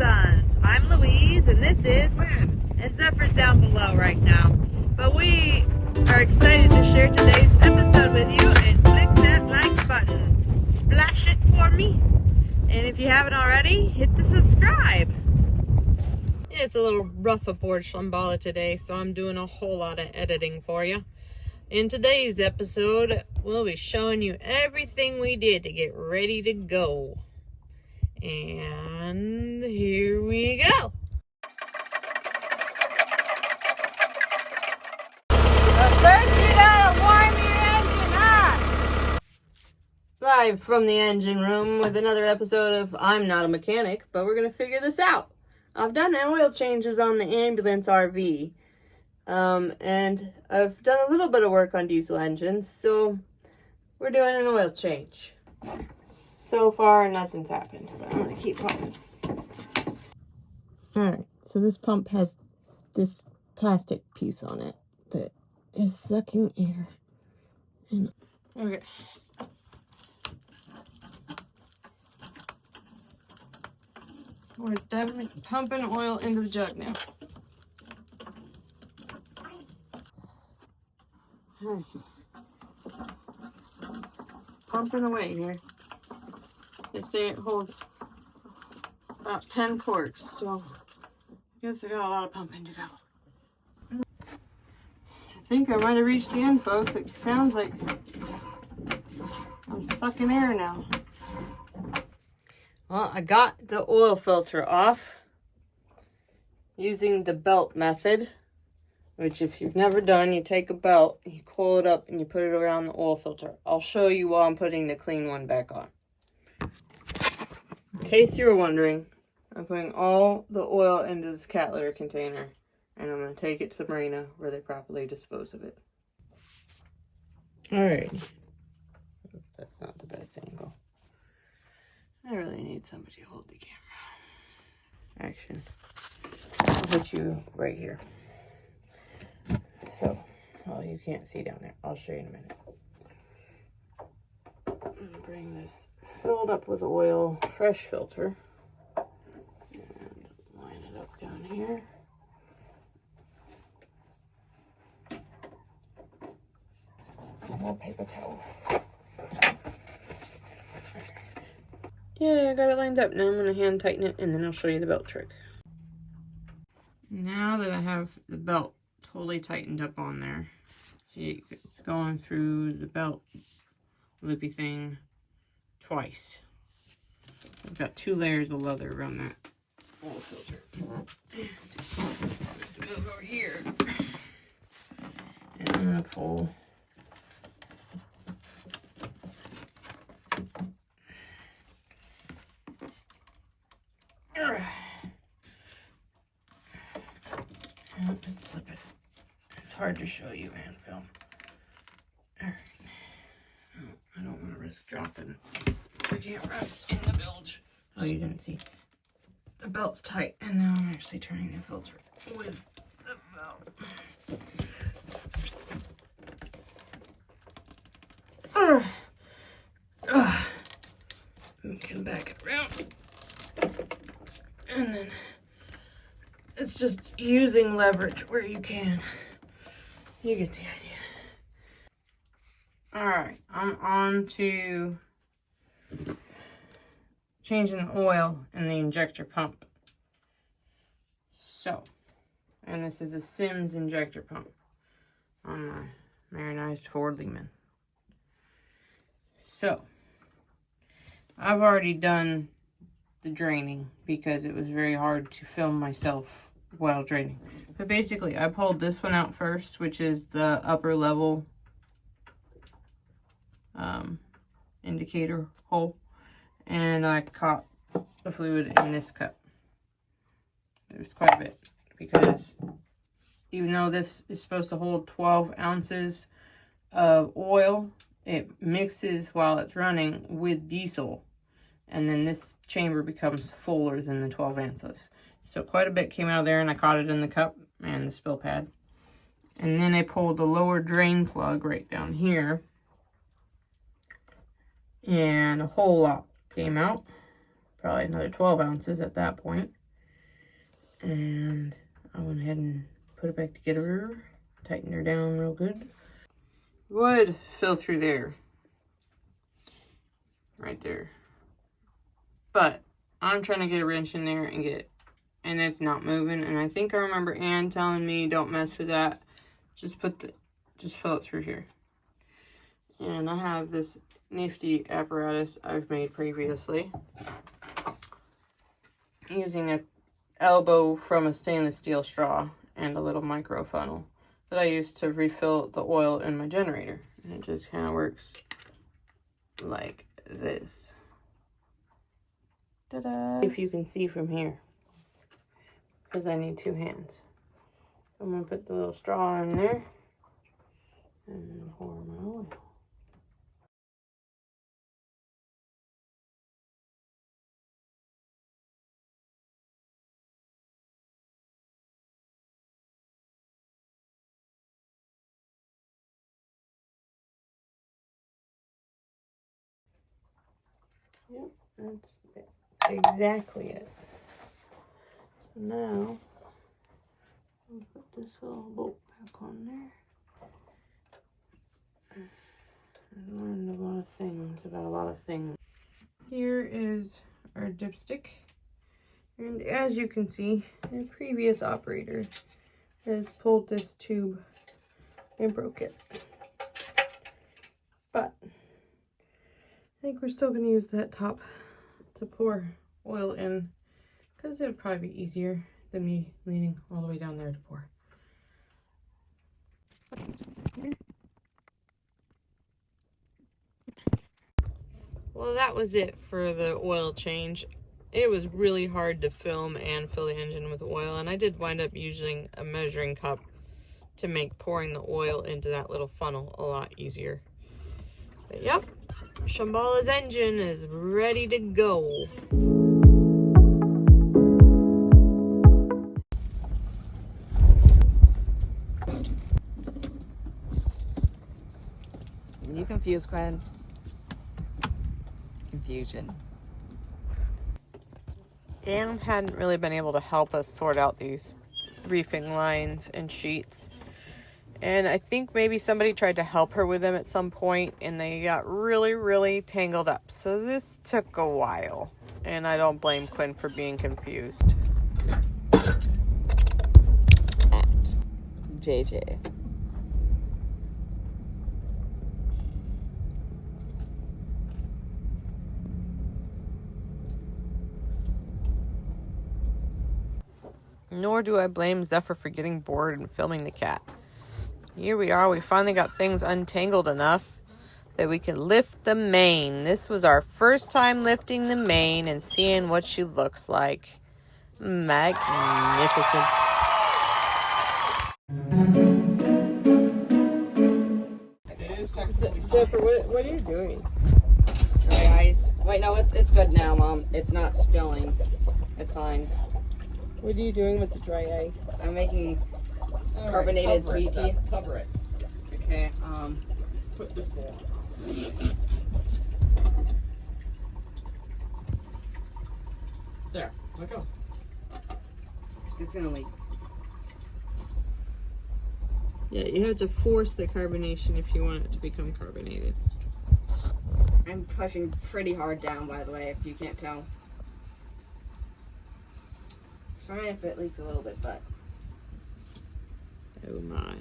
Sons. I'm Louise, and this is... And Zephyr's down below right now. But we are excited to share today's episode with you, and click that like button. Splash it for me. And if you haven't already, hit the subscribe. Yeah, it's a little rough aboard Shambala today, so I'm doing a whole lot of editing for you. In today's episode, we'll be showing you everything we did to get ready to go. And here we go. But first you gotta warm your engine up. Live from the engine room with another episode of I'm Not a Mechanic, but we're gonna figure this out. I've done the oil changes on the ambulance RV. And I've done a little bit of work on diesel engines, so we're doing an oil change. So far, nothing's happened, but I'm going to keep pumping. Alright, so this pump has this plastic piece on it that is sucking air. And, okay. We're definitely pumping oil into the jug now. Alright. Pumping away here. They say it holds about 10 quarts, so I guess I got a lot of pumping to go. I think I might have reached the end, folks. It sounds like I'm sucking air now. Well, I got the oil filter off using the belt method, which if you've never done, you take a belt, you coil it up, and you put it around the oil filter. I'll show you while I'm putting the clean one back on. In case you were wondering, I'm putting all the oil into this cat litter container, and I'm going to take it to the marina where they properly dispose of it. Alright. That's not the best angle. I really need somebody to hold the camera. Action. I'll put you right here. So, well, you can't see down there. I'll show you in a minute. I'm going to bring this filled up with oil fresh filter and line it up down here. And more paper towel. Yeah, I got it lined up. Now I'm going to hand tighten it, and then I'll show you the belt trick. Now that I have the belt totally tightened up on there, see, it's going through the belt loopy thing twice. I've got 2 layers of leather around that oil filter. Just move over here, and I'm going to pull let's slip it. It's hard to show you hand film. Alright. Oh, I don't want to risk dropping the camera in the bilge. Oh, you didn't see. The belt's tight, and now I'm actually turning the filter with the belt. We can back it around. And then it's just using leverage where you can. You get the idea. Alright, I'm on to changing the oil in the injector pump. So, and this is a Sims injector pump on my marinized Ford Lehman. So, I've already done the draining because it was very hard to film myself while draining. But basically, I pulled this one out first, which is the upper level indicator hole, and I caught the fluid in this cup. There's quite a bit, because even though this is supposed to hold 12 ounces of oil, it mixes while it's running with diesel, and then this chamber becomes fuller than the 12 ounces. So quite a bit came out of there, and I caught it in the cup and the spill pad. And then I pulled the lower drain plug right down here, and a whole lot came out. Probably another 12 ounces at that point. And I went ahead and put it back together, tighten her down real good. Would fill through there, right there. But I'm trying to get a wrench in there and and it's not moving. And I think I remember Ann telling me, don't mess with that. Just fill it through here. And I have this nifty apparatus I've made previously, using a elbow from a stainless steel straw and a little micro funnel that I use to refill the oil in my generator. And it just kind of works like this. Ta-da! If you can see from here, because I need two hands. I'm going to put the little straw in there and pour my oil. Yep, that's exactly it. So now, I'll put this little bolt back on there. I learned a lot of things about a lot of things. Here is our dipstick. And as you can see, the previous operator has pulled this tube and broke it. But I think we're still going to use that top to pour oil in, because it would probably be easier than me leaning all the way down there to pour. Well, that was it for the oil change. It was really hard to film and fill the engine with oil, and I did wind up using a measuring cup to make pouring the oil into that little funnel a lot easier. But yep, Shambala's engine is ready to go. You confused, Gwen? Confusion. Anne hadn't really been able to help us sort out these reefing lines and sheets. And I think maybe somebody tried to help her with them at some point, and they got really, really tangled up. So this took a while, and I don't blame Quinn for being confused. JJ. Nor do I blame Zephyr for getting bored and filming the cat. Here we are, we finally got things untangled enough that we can lift the mane. This was our first time lifting the mane and seeing what she looks like. Magnificent. Zephyr, what are you doing? Alright, guys. Wait, no, it's good now, Mom. It's not spilling. It's fine. What are you doing with the dry ice? I'm making carbonated sweet tea. Cover it. Okay, Put this bowl on. There. Let go. it's gonna leak. Yeah, you have to force the carbonation if you want it to become carbonated. I'm pushing pretty hard down, by the way, if you can't tell. Sorry if it leaks a little bit, but... Oh my.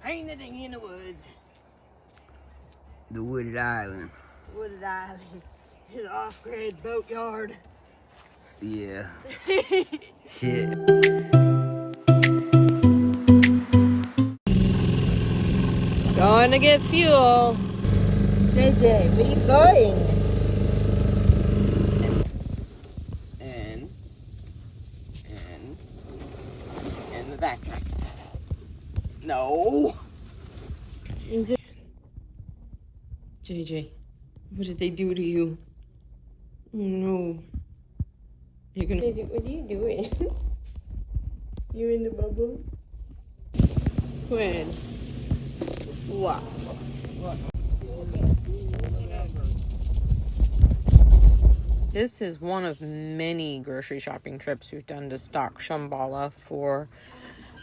Ain't the Dingy in the woods. The wooded island. Wooded Island. His off-grid boatyard. Yeah. Shit. going to get fuel. JJ, where you going? And the backpack. No. JJ, what did they do to you? Oh no. You're gonna. What are you doing? You're in the bubble? When? Wow. This is one of many grocery shopping trips we've done to stock Shambala for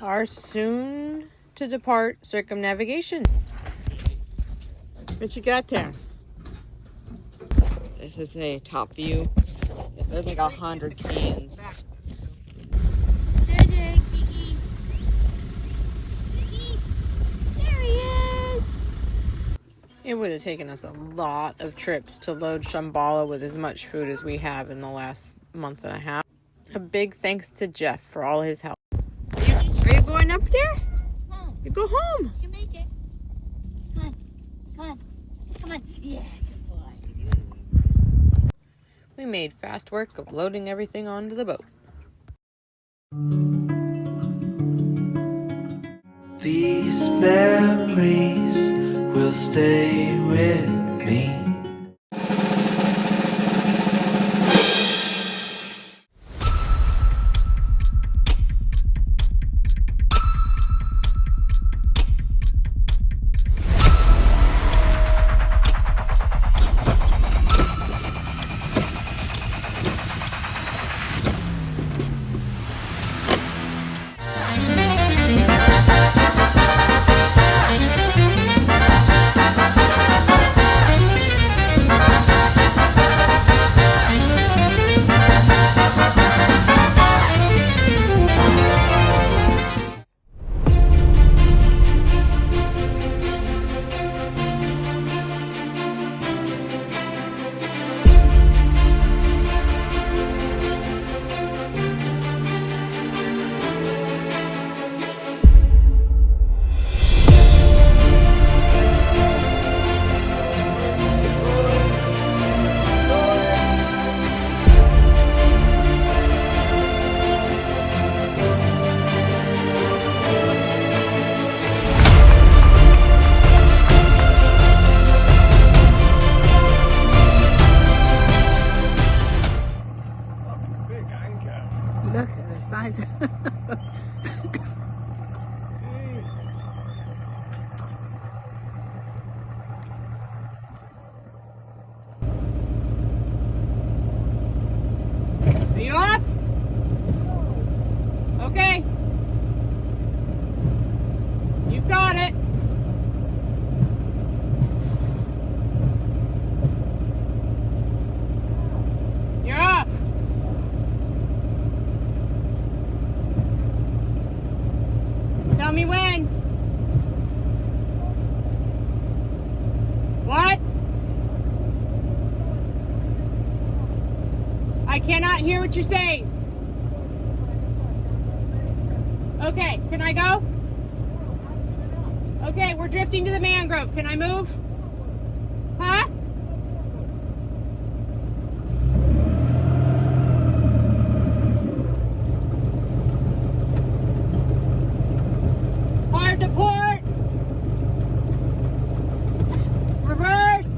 our soon to depart circumnavigation. What you got there? This is a top view. There's like 100 cans. JJ, Kiki. Kiki. There he is. It would have taken us a lot of trips to load Shambala with as much food as we have in the last month and a half. A big thanks to Jeff for all his help. Are you going up there? Home. You go home. You can make it. Come on. Come on. Come on. Yeah, good boy. We made fast work of loading everything onto the boat. These memories will stay with me. Look at the size of Are you off? Okay. You've got it. You're off. Tell me when. What? I cannot hear what you're saying. Okay, can I go? Okay, we're drifting to the mangrove. Can I move? Huh? Hard to port. Reverse.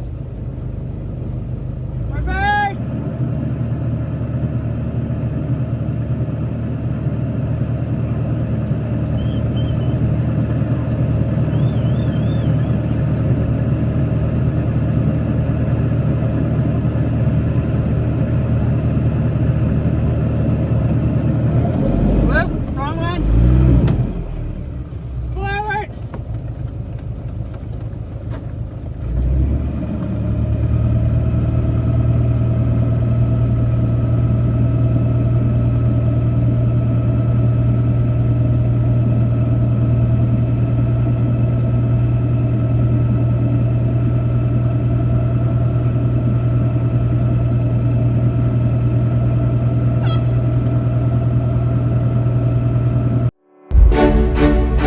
Reverse. Whoop, wrong one. Forward.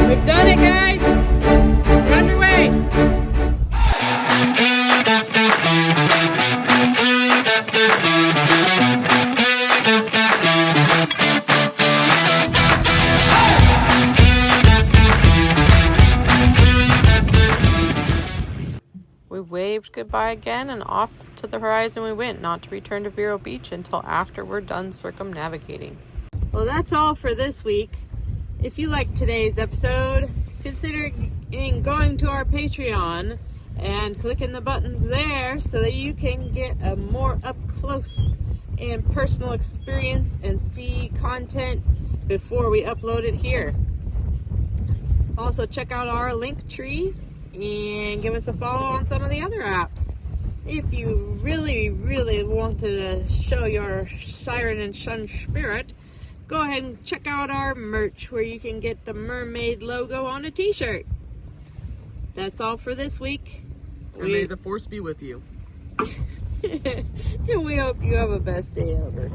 We've done it, guys. We're underway. waved goodbye again, and off to the horizon we went, not to return to Vero Beach until after we're done circumnavigating. Well, that's all for this week. If you liked today's episode, consider going to our Patreon and clicking the buttons there so that you can get a more up close and personal experience and see content before we upload it here. Also, check out our link tree and give us a follow on some of the other apps. If you really want to show your Siren and Sun spirit, go ahead and check out our merch where you can get the mermaid logo on a t-shirt. That's all for this week. And may the force be with you. And we hope you have a best day ever.